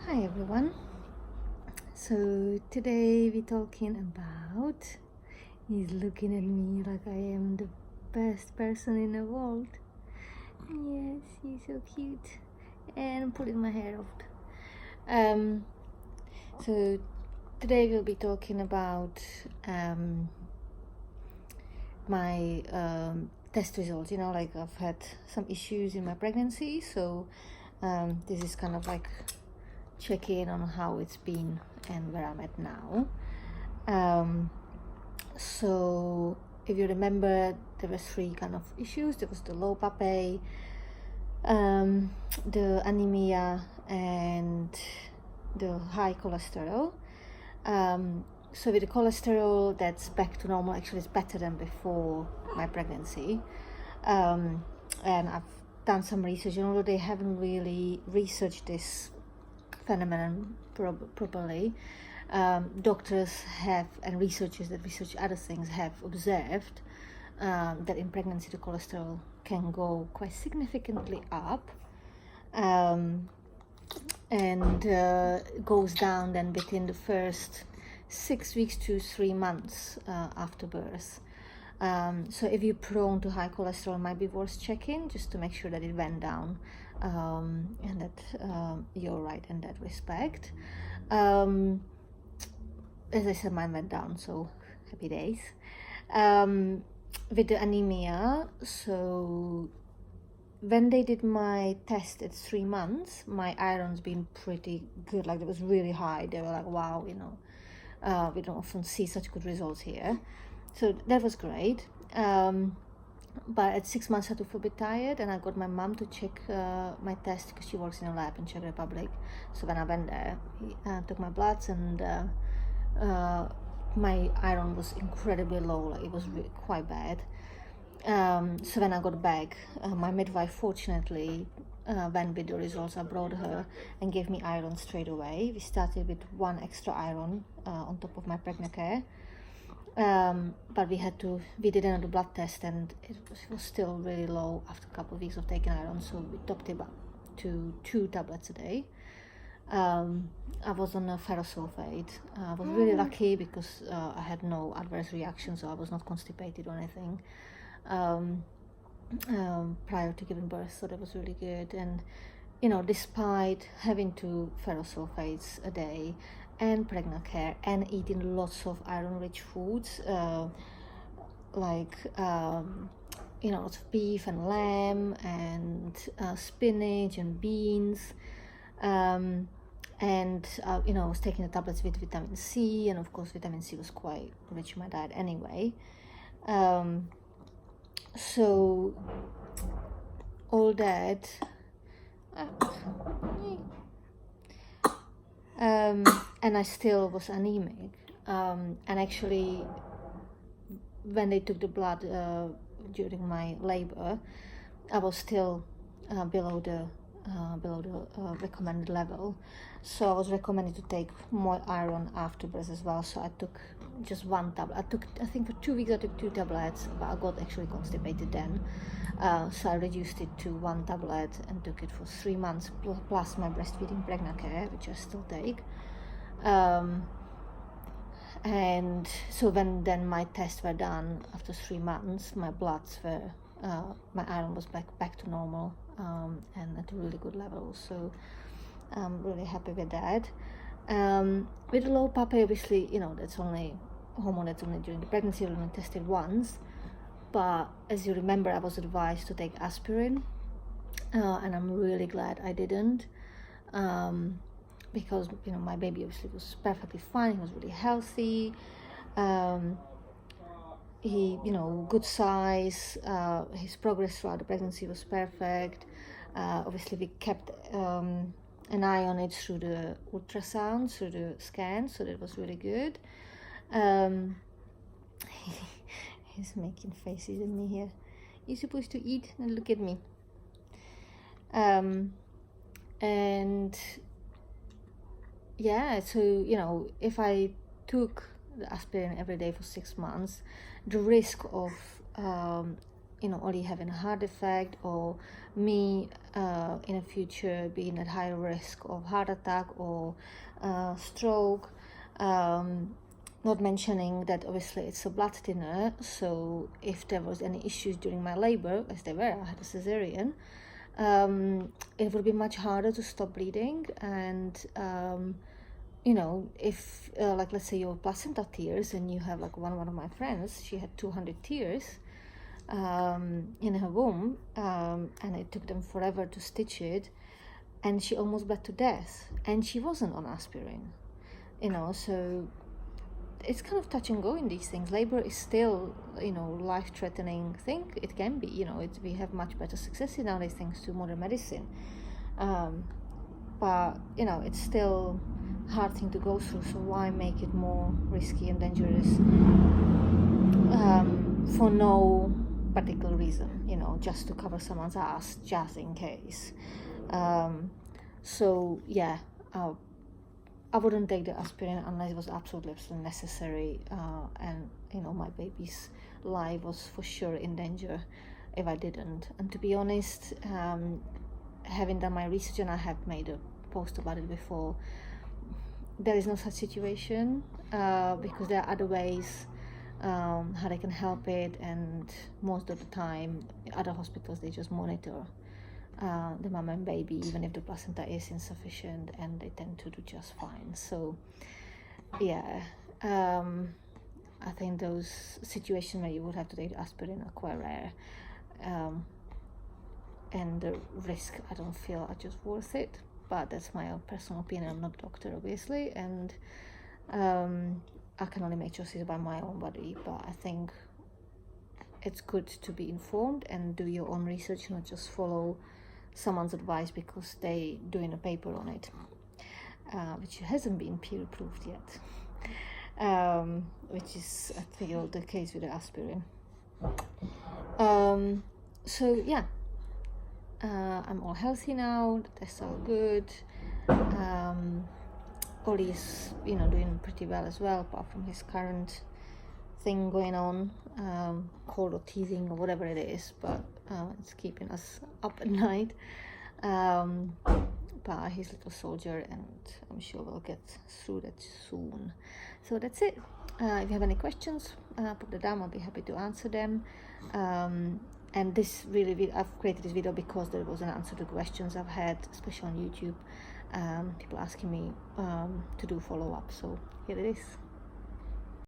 Hi everyone. So today we're talking about he's looking at me like I am the best person in the world. Yes, he's so cute. And I'm pulling my hair out. So today we'll be talking about my test results. Like I've had some issues in my pregnancy, so this is kind of like check in on how it's been and where I'm at now. So if you remember, there were three kind of issues. There was the low PAPP-A, the anemia, and the high cholesterol. So with the cholesterol, that's back to normal. Actually, it's better than before my pregnancy. And I've done some research, although they haven't really researched this phenomenon properly. Doctors have, and researchers that research other things have observed that in pregnancy the cholesterol can go quite significantly up, and goes down then within the first 6 weeks to 3 months after birth. So if you're prone to high cholesterol, it might be worth checking just to make sure that it went down, and that you're right in that respect. As I said, mine went down, so happy days. With the anemia, so when they did my test at 3 months, my iron's been pretty good. Like, it was really high. They were like, wow, we don't often see such good results here. So that was great. But at 6 months I had to feel a bit tired, and I got my mom to check my test because she works in a lab in Czech Republic. So when I went there, he took my bloods, and my iron was incredibly low. Like, it was really quite bad. So when I got back, my midwife fortunately went with the results I brought her and gave me iron straight away. We started with 1 extra iron on top of my pregnant care. But we did another blood test, and it was still really low after a couple of weeks of taking iron, so we topped it up to 2 tablets a day. I was on a ferrosulfate. I was really lucky because I had no adverse reactions, so I was not constipated or anything prior to giving birth, so that was really good. And despite having 2 ferrosulfates a day and pregnant care and eating lots of iron-rich foods, like lots of beef and lamb and spinach and beans, and I was taking the tablets with vitamin C, and of course vitamin C was quite rich in my diet anyway. So all that, and I still was anemic, and actually when they took the blood during my labor, I was still below the recommended level. So I was recommended to take more iron after birth as well. So I took just 1 tablet. I think for 2 weeks I took 2 tablets, but I got actually constipated then. So I reduced it to 1 tablet and took it for 3 months, plus my breastfeeding pregnant care, which I still take. And so when then my tests were done after 3 months, my bloods were, my iron was back to normal, and at a really good level. So I'm really happy with that. With the low PAPP-A, obviously, that's only hormone that's only during the pregnancy. I only tested once, but as you remember, I was advised to take aspirin, and I'm really glad I didn't, because my baby obviously was perfectly fine. He was really healthy. He, good size. His progress throughout the pregnancy was perfect. Obviously, we kept an eye on it through the ultrasound, through the scan, so that was really good. He's making faces at me here. You're supposed to eat and look at me. And yeah, so if I took the aspirin every day for 6 months, the risk of only having a heart defect, or me in the future being at higher risk of heart attack or stroke. Not mentioning that obviously it's a blood thinner, so if there was any issues during my labor, as there were, I had a cesarean, it would be much harder to stop bleeding. And if like, let's say your placenta tears, and you have like one of my friends, she had 200 tears in her womb, and it took them forever to stitch it, and she almost bled to death, and she wasn't on aspirin. So it's kind of touch and go in these things. Labor is still, life-threatening thing. It can be, we have much better success in nowadays thanks to modern medicine. But, it's still a hard thing to go through. So why make it more risky and dangerous for no particular reason, just to cover someone's ass, just in case. So yeah, I wouldn't take the aspirin unless it was absolutely necessary, and my baby's life was for sure in danger if I didn't. And to be honest, having done my research, and I have made a post about it before, there is no such situation, because there are other ways how they can help it, and most of the time other hospitals, they just monitor the mom and baby even if the placenta is insufficient, and they tend to do just fine. So yeah, I think those situations where you would have to take the aspirin are quite rare, and the risk, I don't feel are just worth it. But that's my own personal opinion. I'm not a doctor, obviously, and I can only make choices about my own body. But I think it's good to be informed and do your own research, not just follow someone's advice because they doing a paper on it, which hasn't been peer approved yet, which is, I feel, the case with the aspirin. So yeah, I'm all healthy now, the tests are good. Ollie is doing pretty well as well, apart from his current thing going on, cold or teething or whatever it is, but it's keeping us up at night. But he's a little soldier, and I'm sure we'll get through that soon. So that's it. If you have any questions, put them down. I'll be happy to answer them. And this really, I've created this video because there was an answer to questions I've had, especially on YouTube. People asking me to do follow-up, so here it is.